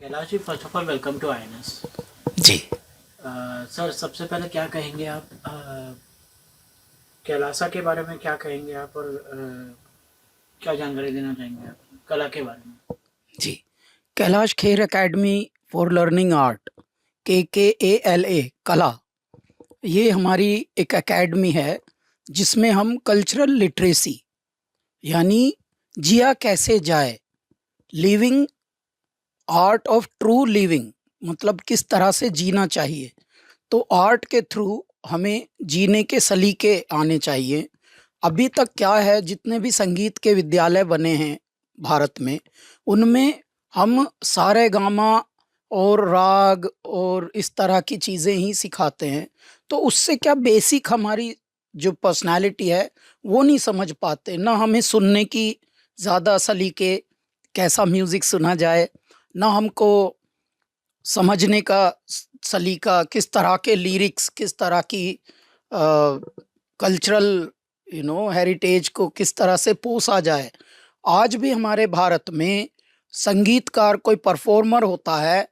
Kailash ji, first of all welcome to INS. जी। Sir, सबसे पहले क्या कहेंगे आप, कैलासा के बारे में क्या कहेंगे आप, और क्या जानकारी देना चाहेंगे आप कला के बारे में? जी। Kailash Kher academy for learning art, KKALA Kala, ये हमारी एक एकेडमी है जिसमें हम कल्चरल लिटरेसी यानी जिया कैसे जाए, living art of true living, मतलब किस तरह से जीना चाहिए। तो आर्ट के थ्रू हमें जीने के सलीके आने चाहिए। अभी तक क्या है, जितने भी संगीत के विद्यालय बने हैं भारत में, उनमें हम सारे गामा और राग और इस तरह की चीज़ें ही सिखाते हैं। तो उससे क्या बेसिक हमारी जो पर्सनालिटी है वो नहीं समझ पाते, ना हमें सुनने की ज़्यादा सलीके, कैसा म्यूज़िक सुना जाए, ना हमको समझने का सलीका, किस तरह के लिरिक्स, किस तरह की कल्चरल हेरिटेज को किस तरह से पोसा जाए। आज भी हमारे भारत में संगीतकार कोई परफॉर्मर होता है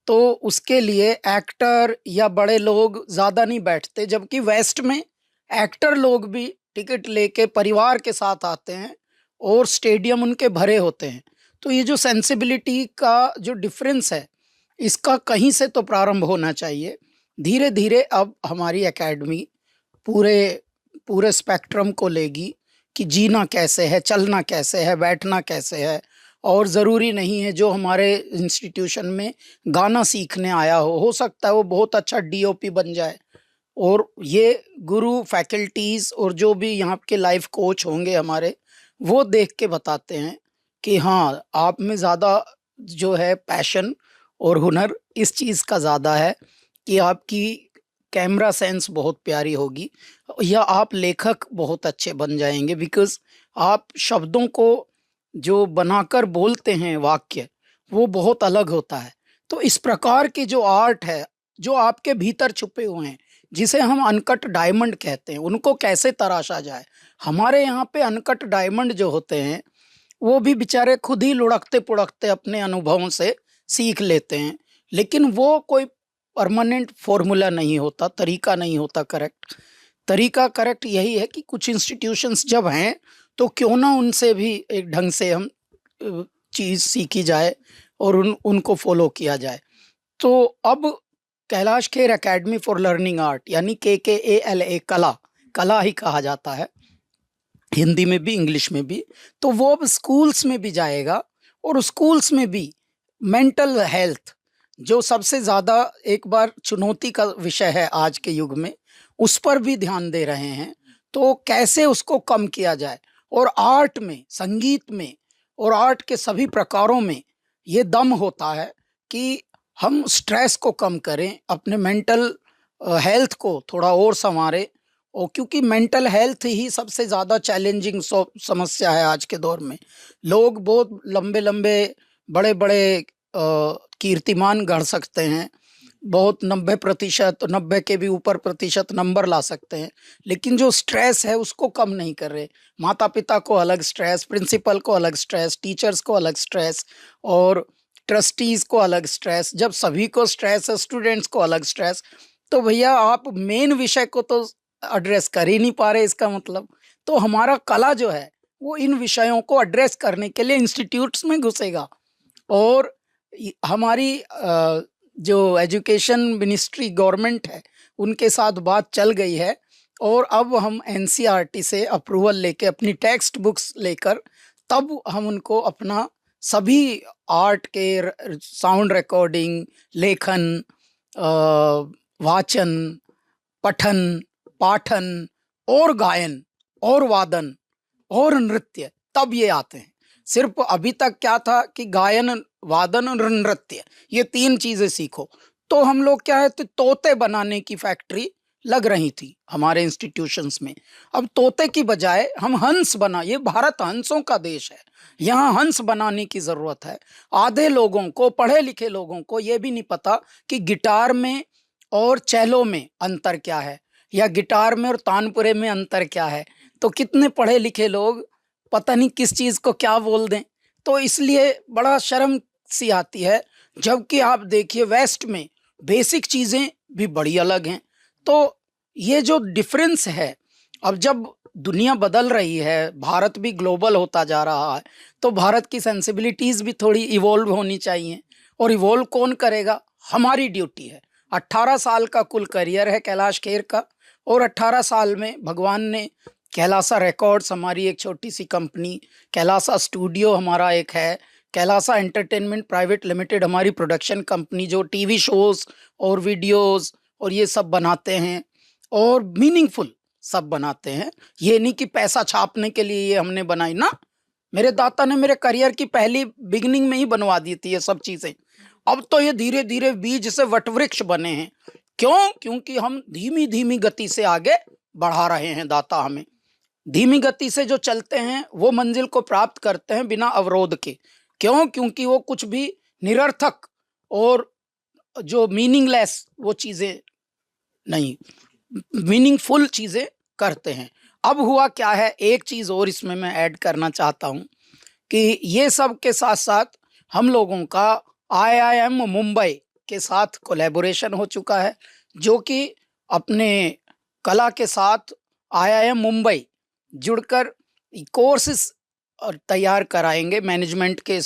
तो उसके लिए एक्टर या बड़े लोग ज़्यादा नहीं बैठते, जबकि वेस्ट में एक्टर लोग भी टिकट लेके परिवार के साथ आते हैं और स्टेडियम उनके भरे होते हैं। तो ये जो सेंसिबिलिटी का जो डिफरेंस है, इसका कहीं से तो प्रारंभ होना चाहिए। धीरे धीरे अब हमारी एकेडमी पूरे पूरे स्पेक्ट्रम को लेगी कि जीना कैसे है, चलना कैसे है, बैठना कैसे है। और ज़रूरी नहीं है जो हमारे इंस्टीट्यूशन में गाना सीखने आया हो सकता है वो बहुत अच्छा DOP बन जाए। और ये गुरु फैकल्टीज़ और जो भी यहाँ के लाइफ कोच होंगे हमारे, वो देख के बताते हैं कि हाँ, आप में ज़्यादा जो है पैशन और हुनर इस चीज़ का ज़्यादा है कि आपकी कैमरा सेंस बहुत प्यारी होगी या आप लेखक बहुत अच्छे बन जाएंगे, बिकॉज़ आप शब्दों को जो बनाकर बोलते हैं वाक्य, वो बहुत अलग होता है। तो इस प्रकार की जो आर्ट है, जो आपके भीतर छुपे हुए हैं, जिसे हम अनकट डायमंड कहते हैं, उनको कैसे तराशा जाए। हमारे यहाँ पे अनकट डायमंड जो होते हैं, वो भी बेचारे खुद ही लुढ़कते-पुढ़कते अपने अनुभवों से सीख लेते हैं। लेकिन वो कोई परमानेंट फ़ॉर्मूला नहीं होता, तरीका नहीं होता करेक्ट। तरीका करेक्ट यही है कि कुछ इंस्टीट्यूशंस जब हैं, तो क्यों ना उनसे भी एक ढंग से हम चीज़ सीखी जाए और उनको फ़ॉलो किया जाए। तो अब Kailash Kher academy for learning art यानी KKALA कला, कला ही कहा जाता है हिंदी में भी, इंग्लिश में भी। तो वो अब स्कूल्स में भी जाएगा और स्कूल्स में भी मेंटल हेल्थ, जो सबसे ज़्यादा एक बार चुनौती का विषय है आज के युग में, उस पर भी ध्यान दे रहे हैं। तो कैसे उसको कम किया जाए। और आर्ट में, संगीत में और आर्ट के सभी प्रकारों में ये दम होता है कि हम स्ट्रेस को कम करें, अपने मेंटल हेल्थ को थोड़ा और संवारें। और क्योंकि मेंटल हेल्थ ही सबसे ज़्यादा चैलेंजिंग समस्या है आज के दौर में। लोग बहुत लंबे-लंबे, बड़े-बड़े कीर्तिमान गढ़ सकते हैं, बहुत 90% 90 के भी ऊपर प्रतिशत नंबर ला सकते हैं, लेकिन जो स्ट्रेस है उसको कम नहीं कर रहे। माता-पिता को अलग स्ट्रेस, प्रिंसिपल को अलग स्ट्रेस, टीचर्स को अलग स्ट्रेस और ट्रस्टीज़ को अलग स्ट्रेस। जब सभी को स्ट्रेस है, स्टूडेंट्स को अलग स्ट्रेस, तो भैया आप मेन विषय को तो एड्रेस कर ही नहीं पा रहे इसका मतलब। तो हमारा कला जो है, वो इन विषयों को एड्रेस करने के लिए इंस्टीट्यूट्स में घुसेगा। और हमारी जो एजुकेशन मिनिस्ट्री गवर्नमेंट है, उनके साथ बात चल गई है और अब हम NCERT से अप्रूवल लेके अपनी टेक्स्ट बुक्स लेकर तब हम उनको अपना सभी आर्ट के साउंड रिकॉर्डिंग, लेखन, वाचन, पठन, पाठन और गायन और वादन और नृत्य, तब ये आते हैं। सिर्फ अभी तक क्या था कि गायन, वादन और नृत्य, ये 3 चीज़ें सीखो। तो हम लोग क्या है, तो तोते बनाने की फैक्ट्री लग रही थी हमारे इंस्टीट्यूशंस में। अब तोते की बजाय हम हंस बना, ये भारत हंसों का देश है, यहाँ हंस बनाने की ज़रूरत है। आधे लोगों को, पढ़े-लिखे लोगों को ये भी नहीं पता कि गिटार में और चेलो में अंतर क्या है, या गिटार में और तानपुरे में अंतर क्या है। तो कितने पढ़े-लिखे लोग पता नहीं किस चीज़ को क्या बोल दें। तो इसलिए बड़ा शर्म सी आती है जबकि आप देखिए वेस्ट में बेसिक चीज़ें भी बड़ी अलग हैं। तो ये जो डिफरेंस है, अब जब दुनिया बदल रही है, भारत भी ग्लोबल होता जा रहा है, तो भारत की सेंसिबिलिटीज़ भी थोड़ी इवॉल्व होनी चाहिए। और इवॉल्व कौन करेगा? हमारी ड्यूटी है। 18 साल का कुल करियर है कैलाश खेर का, और 18 साल में भगवान ने कैलासा रिकॉर्ड्स हमारी एक छोटी सी कंपनी, कैलासा स्टूडियो हमारा एक है, कैलासा एंटरटेनमेंट प्राइवेट लिमिटेड हमारी प्रोडक्शन कंपनी जो टीवी शोज़ और वीडियोज़ और ये सब बनाते हैं, और मीनिंगफुल सब बनाते हैं। ये नहीं कि पैसा छापने के लिए ये हमने बनाई ना, मेरे दाता ने मेरे करियर की पहली बिगिनिंग में ही बनवा दी थी ये सब चीज़ें। अब तो ये धीरे धीरे बीज से वटवृक्ष बने हैं। क्यों? क्योंकि हम धीमी धीमी गति से आगे बढ़ा रहे हैं। दाता हमें धीमी गति से जो चलते हैं वो मंजिल को प्राप्त करते हैं बिना अवरोध के। क्यों? क्योंकि वो कुछ भी निरर्थक और जो मीनिंगलेस वो चीज़ें नहीं, मीनिंगफुल चीज़ें करते हैं। अब हुआ क्या है, एक चीज़ और इसमें मैं ऐड करना चाहता हूँ कि ये सब के साथ साथ हम लोगों का आईआईएम मुंबई के साथ कोलैबोरेशन हो चुका है, जो कि अपने कला के साथ आईआईएम मुंबई जुड़कर कोर्सेज और तैयार कराएंगे मैनेजमेंट के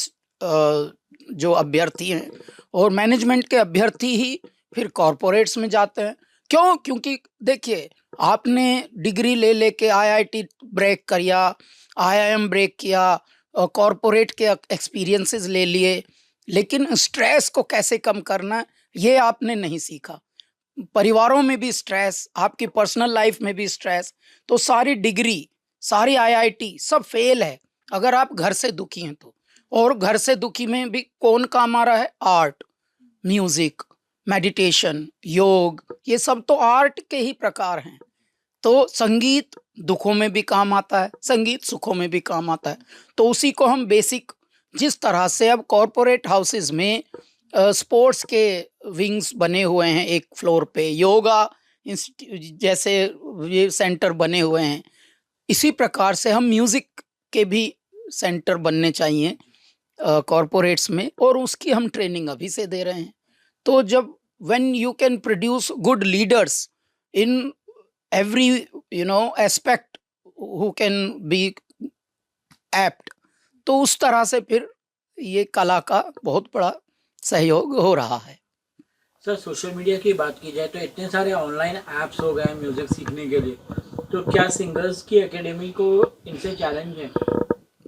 जो अभ्यर्थी हैं, और मैनेजमेंट के अभ्यर्थी ही फिर कॉरपोरेट्स में जाते हैं। क्यों? क्योंकि देखिए, आपने डिग्री ले लेके आईआईटी ब्रेक किया, आईआईएम ब्रेक किया, कॉरपोरेट के एक्सपीरियंसेस ले लिए, लेकिन स्ट्रेस को कैसे कम करना ये आपने नहीं सीखा। परिवारों में भी स्ट्रेस, आपकी पर्सनल लाइफ में भी स्ट्रेस, तो सारी डिग्री, सारी आईआईटी सब फेल है अगर आप घर से दुखी हैं तो। और घर से दुखी में भी कौन काम आ रहा है? आर्ट, म्यूजिक, मेडिटेशन, योग, ये सब तो आर्ट के ही प्रकार हैं। तो संगीत दुखों में भी काम आता है, संगीत सुखों में भी काम आता है। तो उसी को हम बेसिक, जिस तरह से अब कॉरपोरेट हाउसेस में स्पोर्ट्स के विंग्स बने हुए हैं एक फ्लोर पे, योगा जैसे ये सेंटर बने हुए हैं, इसी प्रकार से हम म्यूज़िक के भी सेंटर बनने चाहिए कॉरपोरेट्स में, और उसकी हम ट्रेनिंग अभी से दे रहे हैं। तो जब when you can produce good leaders in every aspect who can be apt, तो उस तरह से फिर ये कला का बहुत बड़ा सहयोग हो रहा है। सर, सोशल मीडिया की बात की जाए तो इतने सारे ऑनलाइन ऐप्स हो गए हैं म्यूजिक सीखने के लिए, तो क्या सिंगर्स की एकेडमी को इनसे चैलेंज है?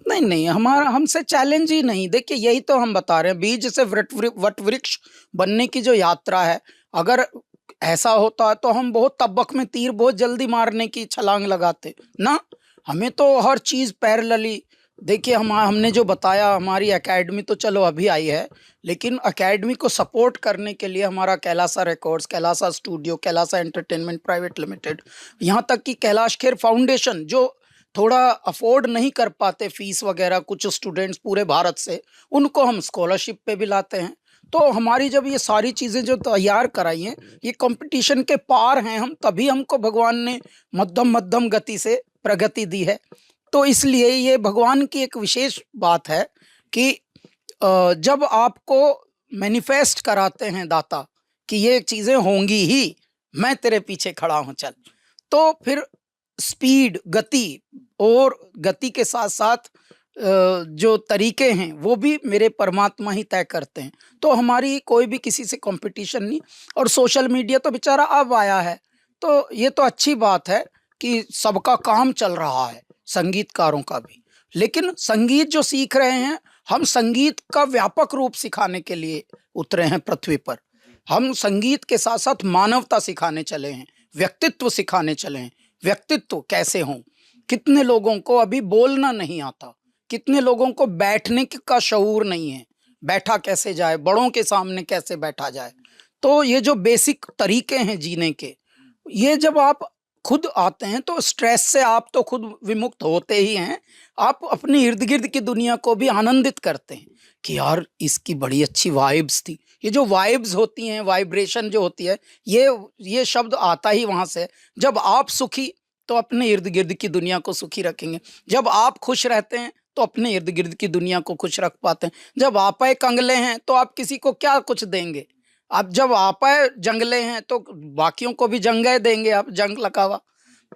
नहीं नहीं, हमारा हमसे चैलेंज ही नहीं। देखिए, यही तो हम बता रहे हैं, बीज से वटवृक्ष बनने की जो यात्रा है, अगर ऐसा होता तो हम बहुत तबक में तीर बहुत जल्दी मारने की छलांग लगाते ना। हमें तो हर चीज़ पैरेलली, देखिए हमने जो बताया, हमारी एकेडमी तो चलो अभी आई है, लेकिन एकेडमी को सपोर्ट करने के लिए हमारा Kailasa records, Kailasa studio, Kailasa entertainment private limited, यहाँ तक कि कैलाश खेर फाउंडेशन, जो थोड़ा अफोर्ड नहीं कर पाते फीस वगैरह कुछ स्टूडेंट्स पूरे भारत से, उनको हम स्कॉलरशिप पे भी लाते हैं। तो हमारी जब ये सारी चीज़ें जो तैयार कराई हैं, ये कंपटीशन के पार हैं हम, तभी हमको भगवान ने मध्यम मध्यम गति से प्रगति दी है। तो इसलिए ये भगवान की एक विशेष बात है कि जब आपको मैनिफेस्ट कराते हैं दाता कि ये चीज़ें होंगी ही, मैं तेरे पीछे खड़ा हूँ चल, तो फिर स्पीड, गति, और गति के साथ साथ जो तरीके हैं वो भी मेरे परमात्मा ही तय करते हैं। तो हमारी कोई भी किसी से कंपटीशन नहीं। और सोशल मीडिया तो बेचारा अब आया है, तो ये तो अच्छी बात है कि सबका काम चल रहा है, संगीतकारों का भी। लेकिन संगीत जो सीख रहे हैं, हम संगीत का व्यापक रूप सिखाने के लिए उतरे हैं पृथ्वी पर। हम संगीत के साथ साथ मानवता सिखाने चले हैं, व्यक्तित्व सिखाने चले हैं। व्यक्तित्व कैसे हों, कितने लोगों को अभी बोलना नहीं आता, कितने लोगों को बैठने का शऊर नहीं है, बैठा कैसे जाए, बड़ों के सामने कैसे बैठा जाए। तो ये जो बेसिक तरीके हैं जीने के, ये जब आप खुद आते हैं तो स्ट्रेस से आप तो खुद विमुक्त होते ही हैं, आप अपने इर्द गिर्द की दुनिया को भी आनंदित करते हैं कि यार इसकी बड़ी अच्छी वाइब्स थी। ये जो वाइब्स होती हैं, वाइब्रेशन जो होती है, ये शब्द आता ही वहाँ से। जब आप सुखी तो अपने इर्द गिर्द की दुनिया को सुखी रखेंगे, जब आप खुश रहते हैं तो तो अपने इर्द गिर्द की दुनिया को खुश रख पाते हैं। जब आप कंगले हैं तो आप किसी को क्या कुछ देंगे? अब जब आप जंगले हैं तो बाकियों को भी जंगे देंगे आप, जंग लगा हुआ।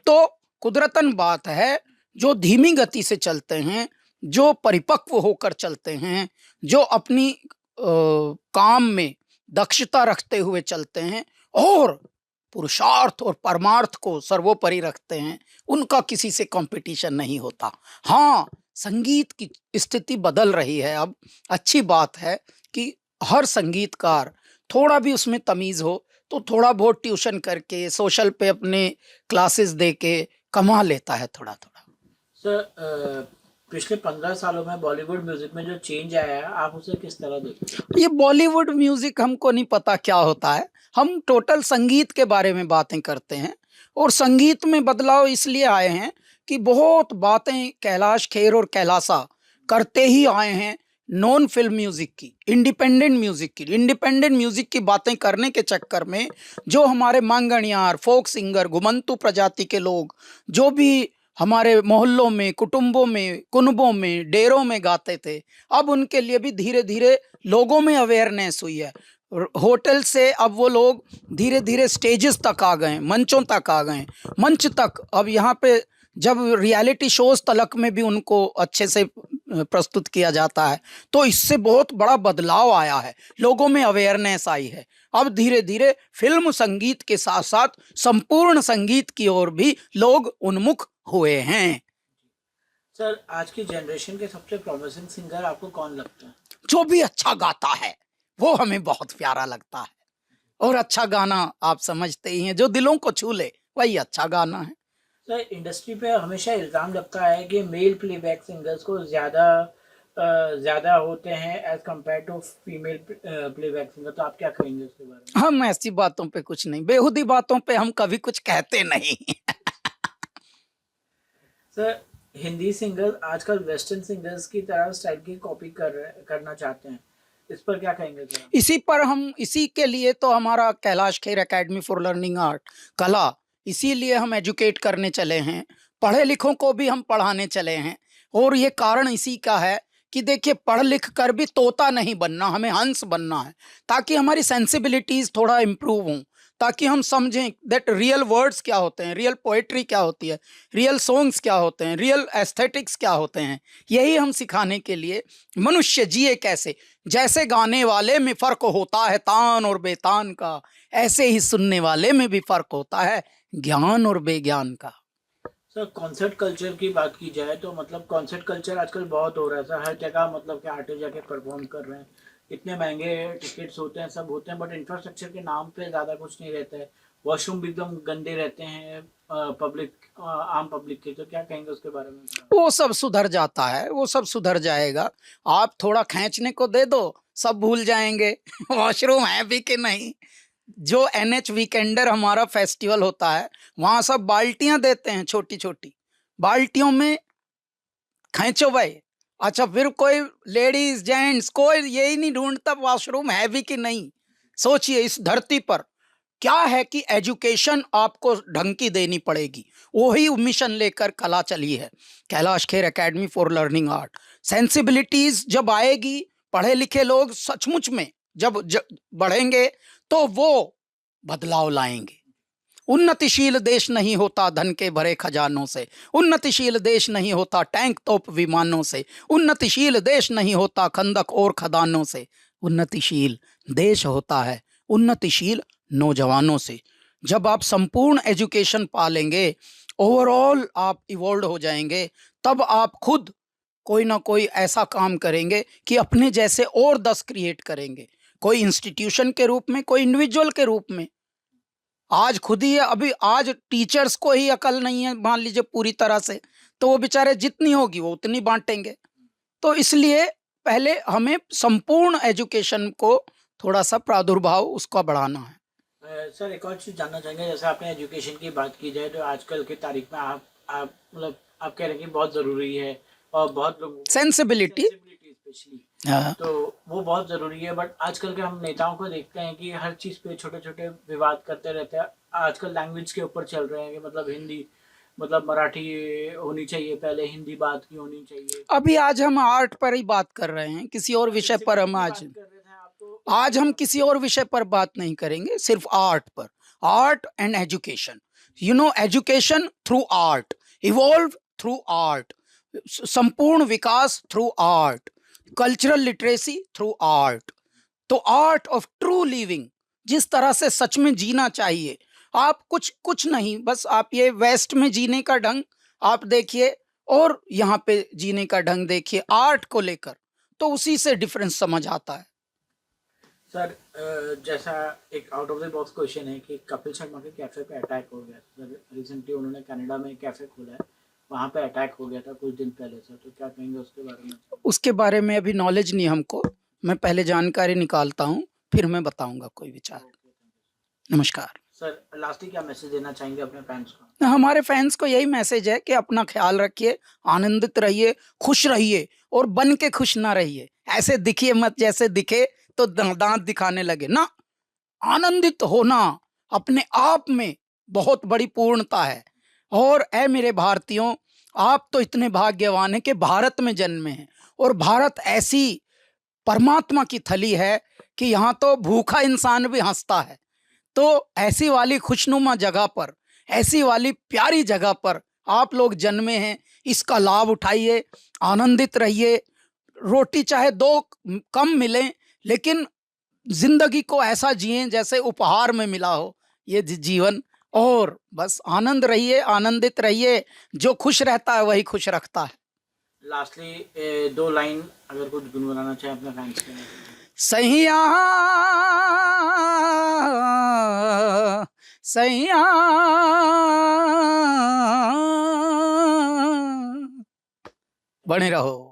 तो कुदरतन बात है, जो धीमी गति से चलते हैं, जो परिपक्व होकर चलते हैं, जो अपनी काम में दक्षता रखते हुए चलते हैं और पुरुषार्थ और परमार्थ को सर्वोपरि रखते हैं, उनका किसी से कंपटीशन नहीं होता। हाँ, संगीत की स्थिति बदल रही है अब। अच्छी बात है कि हर संगीतकार थोड़ा भी उसमें तमीज़ हो तो थोड़ा बहुत ट्यूशन करके, सोशल पे अपने क्लासेस दे के कमा लेता है थोड़ा-थोड़ा। सर, पिछले 15 सालों में बॉलीवुड म्यूजिक में जो चेंज आया है, आप उसे किस तरह देखते हैं? ये बॉलीवुड म्यूजिक हमको नहीं पता क्या होता है। हम टोटल संगीत के बारे में बातें करते हैं और संगीत में बदलाव इसलिए आए हैं कि बहुत बातें कैलाश खेर और कैलासा करते ही आए हैं नॉन फिल्म म्यूजिक की, इंडिपेंडेंट म्यूजिक की। इंडिपेंडेंट म्यूजिक की बातें करने के चक्कर में जो हमारे मांगणियार, फोक सिंगर, घुमंतू प्रजाति के लोग जो भी हमारे मोहल्लों में, कुटुंबों में, कुनबों में, डेरों में गाते थे, अब उनके लिए भी धीरे धीरे लोगों में अवेयरनेस हुई है। होटल से अब वो लोग धीरे धीरे स्टेजेस तक आ गए, मंचों तक आ गए, मंच तक। अब यहाँ पे जब रियलिटी शोज तलक में भी उनको अच्छे से प्रस्तुत किया जाता है, तो इससे बहुत बड़ा बदलाव आया है, लोगों में अवेयरनेस आई है। अब धीरे धीरे फिल्म संगीत के साथ साथ संपूर्ण संगीत की ओर भी लोग उन्मुख हुए हैं। सर, आज की जनरेशन के सबसे प्रॉमिसिंग सिंगर आपको कौन लगता है? जो भी अच्छा गाता है वो हमें बहुत प्यारा लगता है, और अच्छा गाना आप समझते ही हैं, जो दिलों को छू ले वही अच्छा गाना है। सर, इंडस्ट्री पे हमेशा इल्ज़ाम लगता है कि मेल प्लेबैक सिंगर्स को ज़्यादा होते हैं as compare to female playback singer, तो आप क्या कहेंगे उसके बारे में? हम ऐसी बातों पे कुछ नहीं, बेहुदी बातों पे हम कभी कुछ कहते नहीं। सर, हिंदी सिंगर आजकल वेस्टर्न सिंगर्स की तरह स्टाइल की कॉपी करना चाहते हैं, इस पर क्या कहेंगे सर? इसी पर हम, इसी के लिए तो हमारा Kailash Kher academy for learning art कला, इसीलिए हम एजुकेट करने चले हैं, पढ़े लिखों को भी हम पढ़ाने चले हैं। और ये कारण इसी का है कि देखिए, पढ़ लिख कर भी तोता नहीं बनना, हमें हंस बनना है, ताकि हमारी सेंसिबिलिटीज़ थोड़ा इम्प्रूव हों, ताकि हम समझें दैट रियल वर्ड्स क्या होते हैं, रियल पोएट्री क्या होती है, रियल सॉन्ग्स क्या होते हैं, रियल एस्थेटिक्स क्या होते हैं। यही हम सिखाने के लिए, मनुष्य जिए कैसे, जैसे गाने वाले में फ़र्क होता है तान और बेतान का, ऐसे ही सुनने वाले में भी फ़र्क होता है ज्ञान और बेज्ञान का। सर, कॉन्सर्ट कल्चर की बात की जाए तो मतलब कॉन्सर्ट कल्चर आजकल बहुत हो रहा है सर, हर जगह मतलब कि आर्टिस्ट जाके परफॉर्म कर रहे हैं, इतने महंगे टिकट्स होते हैं, सब होते हैं, बट इंफ्रास्ट्रक्चर के नाम पे ज़्यादा कुछ नहीं रहता है। वॉशरूम भी एकदम गंदे रहते हैं आम पब्लिक के, तो क्या कहेंगे उसके बारे में? वो सब सुधर जाता है, वो सब सुधर जाएगा। आप थोड़ा खींचने को दे दो, सब भूल जाएंगे वॉशरूम है भी कि नहीं। जो एनएच वीकेंडर हमारा फेस्टिवल होता है, वहाँ सब बाल्टियां देते हैं, छोटी छोटी बाल्टियों में खींचो भाई। अच्छा, फिर कोई लेडीज जेंट्स कोई यही नहीं ढूंढता वॉशरूम है भी कि नहीं। सोचिए, इस धरती पर क्या है कि एजुकेशन आपको ढंग की देनी पड़ेगी, वही मिशन लेकर कला चली है Kailash Kher academy for learning art. Sensibilities जब आएगी, पढ़े लिखे लोग सचमुच में जब बढ़ेंगे तो वो बदलाव लाएंगे। उन्नतिशील देश नहीं होता धन के भरे खजानों से, उन्नतिशील देश नहीं होता टैंक तोप विमानों से, उन्नतिशील देश नहीं होता खंदक और खदानों से। उन्नतिशील देश होता है उन्नतिशील नौजवानों से। जब आप संपूर्ण एजुकेशन पा लेंगे, ओवरऑल आप इवॉल्व हो जाएंगे, तब आप खुद कोई ना कोई ऐसा काम करेंगे कि अपने जैसे और 10 क्रिएट करेंगे, कोई इंस्टीट्यूशन के रूप में, कोई इंडिविजुअल के रूप में। आज खुद ही, अभी आज टीचर्स को ही अकल नहीं है मान लीजिए पूरी तरह से, तो वो बेचारे जितनी होगी वो उतनी बांटेंगे। तो इसलिए पहले हमें संपूर्ण एजुकेशन को थोड़ा सा प्रादुर्भाव उसका बढ़ाना है। सर, एक और चीज़ जानना चाहेंगे, जैसे आपने एजुकेशन की बात की जाए तो आजकल की तारीख में आप मतलब आप कह रहे हैं कि बहुत ज़रूरी है, और बहुत लोग सेंसिबिलिटी स्पेशली, तो वो बहुत ज़रूरी है, बट आजकल के हम नेताओं को देखते हैं कि हर चीज़ पे छोटे छोटे विवाद करते रहते हैं। आजकल लैंग्वेज के ऊपर चल रहे हैं कि मतलब हिंदी मतलब मराठी होनी चाहिए पहले, हिंदी बात की होनी चाहिए? अभी आज हम आर्ट पर ही बात कर रहे हैं, किसी और विषय पर सिविक्स हम की आज बात कर रहे थे आप, तो आज हम किसी और विषय पर बात नहीं करेंगे, सिर्फ आर्ट पर। Art and education, you know, education through art, evolve through art, संपूर्ण विकास through art, cultural literacy through art. तो आर्ट ऑफ ट्रू लिविंग, जिस तरह से सच में जीना चाहिए। आप कुछ कुछ नहीं, बस आप ये वेस्ट में जीने का ढंग आप देखिए और यहाँ पे जीने का ढंग देखिए आर्ट को लेकर, तो उसी से डिफरेंस समझ आता है। सर जैसा एक out of the box question है कि कपिल शर्मा के कैफे पे अटैक हो गया सर, रिसेंटली उन्होंने कनाडा में कैफे खोला है, वहाँ पे अटैक हो गया था कुछ दिन पहले सर, तो क्या कहेंगे उसके बारे में? उसके बारे में अभी नॉलेज नहीं हमको, मैं पहले जानकारी निकालता हूँ, फिर मैं बताऊंगा कोई विचार। नमस्कार सर, लास्टली क्या मैसेज देना चाहेंगे अपने फैंस को? हमारे फैंस को यही मैसेज है कि अपना ख्याल रखिए, आनंदित रहिए, खुश रहिए और बन के खुश ना रहिए। ऐसे दिखिए मत जैसे दिखे तो दांत दिखाने लगे ना। आनंदित होना अपने आप में बहुत बड़ी पूर्णता है। और ऐ मेरे भारतीयों, आप तो इतने भाग्यवान हैं कि भारत में जन्मे हैं, और भारत ऐसी परमात्मा की थली है कि यहाँ तो भूखा इंसान भी हंसता है। तो ऐसी वाली खुशनुमा जगह पर, ऐसी वाली प्यारी जगह पर आप लोग जन्मे हैं, इसका लाभ उठाइए, आनंदित रहिए। रोटी चाहे दो कम मिले, लेकिन जिंदगी को ऐसा जिएं जैसे उपहार में मिला हो ये जीवन। और बस आनंद रहिए, आनंदित रहिए। जो खुश रहता है वही खुश रखता है। लास्टली 2 लाइन अगर कुछ गुनगुनाना चाहें अपने फैंस के लिए? सैया सैया बने रहो।